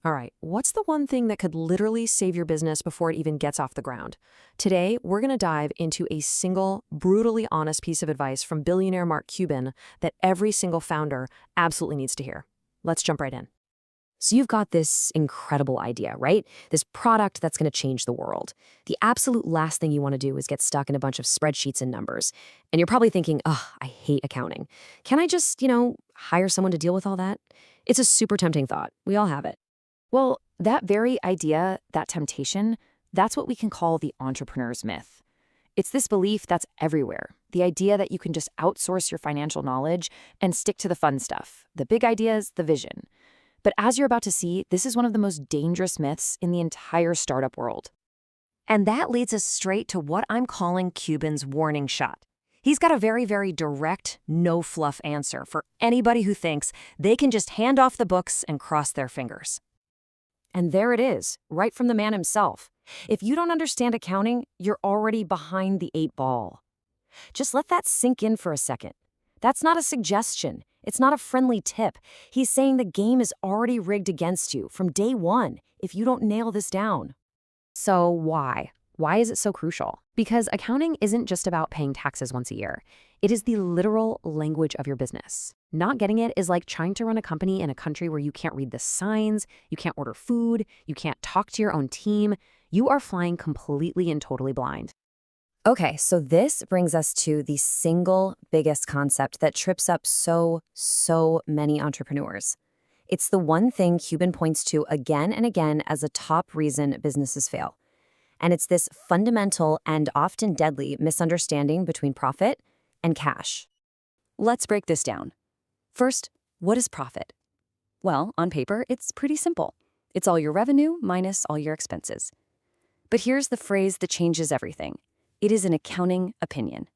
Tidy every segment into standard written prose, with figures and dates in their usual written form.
All right, what's the one thing that could literally save your business before it even gets off the ground? Today, we're going to dive into a single, brutally honest piece of advice from billionaire Mark Cuban that every single founder absolutely needs to hear. Let's jump right in. So you've got this incredible idea, right? This product that's going to change the world. The absolute last thing you want to do is get stuck in a bunch of spreadsheets and numbers. And you're probably thinking, ugh, I hate accounting. Can I just, hire someone to deal with all that? It's a super tempting thought. We all have it. Well, that very idea, that temptation, that's what we can call the entrepreneur's myth. It's this belief that's everywhere, the idea that you can just outsource your financial knowledge and stick to the fun stuff, the big ideas, the vision. But as you're about to see, this is one of the most dangerous myths in the entire startup world. And that leads us straight to what I'm calling Cuban's warning shot. He's got a very, very direct, no-fluff answer for anybody who thinks they can just hand off the books and cross their fingers. And there it is, right from the man himself. If you don't understand accounting, you're already behind the 8 ball. Just let that sink in for a second. That's not a suggestion. It's not a friendly tip. He's saying the game is already rigged against you from day one if you don't nail this down. So why? Why is it so crucial? Because accounting isn't just about paying taxes once a year. It is the literal language of your business. Not getting it is like trying to run a company in a country where you can't read the signs, you can't order food, you can't talk to your own team. You are flying completely and totally blind. Okay, so this brings us to the single biggest concept that trips up so many entrepreneurs. It's the one thing Cuban points to again and again as a top reason businesses fail. And it's this fundamental and often deadly misunderstanding between profit and cash. Let's break this down. First, what is profit? Well, on paper, it's pretty simple. It's all your revenue minus all your expenses. But here's the phrase that changes everything. It is an accounting opinion.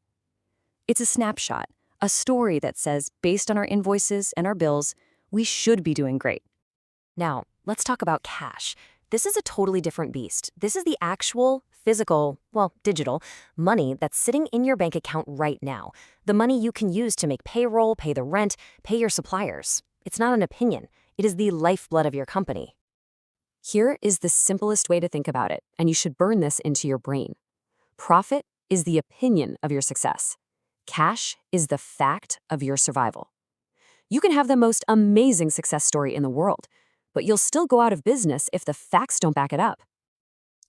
It's a snapshot, a story that says, based on our invoices and our bills, we should be doing great. Now, let's talk about cash. This is a totally different beast. This is the actual, physical, digital, money that's sitting in your bank account right now. The money you can use to make payroll, pay the rent, pay your suppliers. It's not an opinion. It is the lifeblood of your company. Here is the simplest way to think about it, and you should burn this into your brain. Profit is the opinion of your success. Cash is the fact of your survival. You can have the most amazing success story in the world, but you'll still go out of business if the facts don't back it up.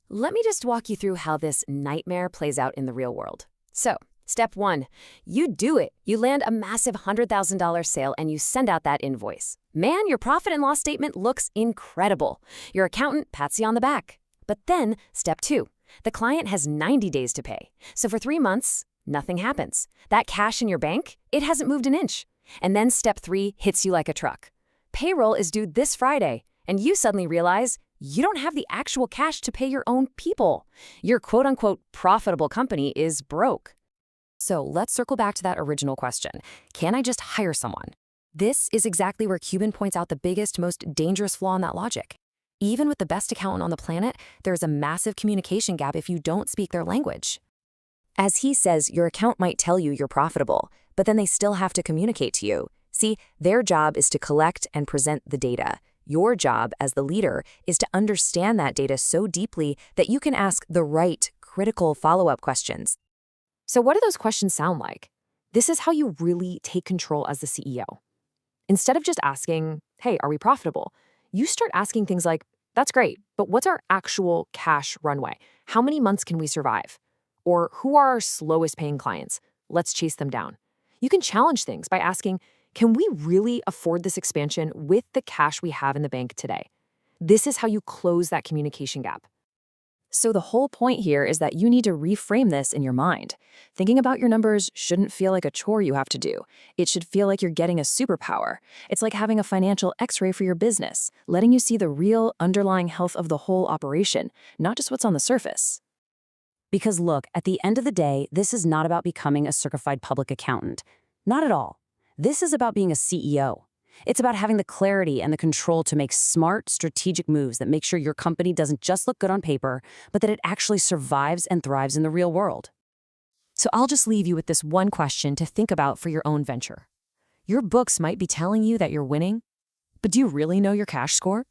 Let me just walk you through how this nightmare plays out in the real world. So, step 1, you do it. You land a massive $100,000 sale and you send out that invoice. Man, your profit and loss statement looks incredible. Your accountant pats you on the back. But then, step 2, the client has 90 days to pay. So for 3 months, nothing happens. That cash in your bank, it hasn't moved an inch. And then step 3 hits you like a truck. Payroll is due this Friday, and you suddenly realize you don't have the actual cash to pay your own people. Your quote-unquote profitable company is broke. So let's circle back to that original question. Can I just hire someone? This is exactly where Cuban points out the biggest, most dangerous flaw in that logic. Even with the best accountant on the planet, there's a massive communication gap if you don't speak their language. As he says, your account might tell you you're profitable, but then they still have to communicate to you. See, their job is to collect and present the data. Your job as the leader is to understand that data so deeply that you can ask the right, critical follow-up questions. So what do those questions sound like? This is how you really take control as the CEO. Instead of just asking, hey, are we profitable? You start asking things like, that's great, but what's our actual cash runway? How many months can we survive? Or who are our slowest paying clients? Let's chase them down. You can challenge things by asking, can we really afford this expansion with the cash we have in the bank today? This is how you close that communication gap. So the whole point here is that you need to reframe this in your mind. Thinking about your numbers shouldn't feel like a chore you have to do. It should feel like you're getting a superpower. It's like having a financial x-ray for your business, letting you see the real underlying health of the whole operation, not just what's on the surface. Because look, at the end of the day, this is not about becoming a certified public accountant. Not at all. This is about being a CEO. It's about having the clarity and the control to make smart, strategic moves that make sure your company doesn't just look good on paper, but that it actually survives and thrives in the real world. So I'll just leave you with this one question to think about for your own venture. Your books might be telling you that you're winning, but do you really know your cash score?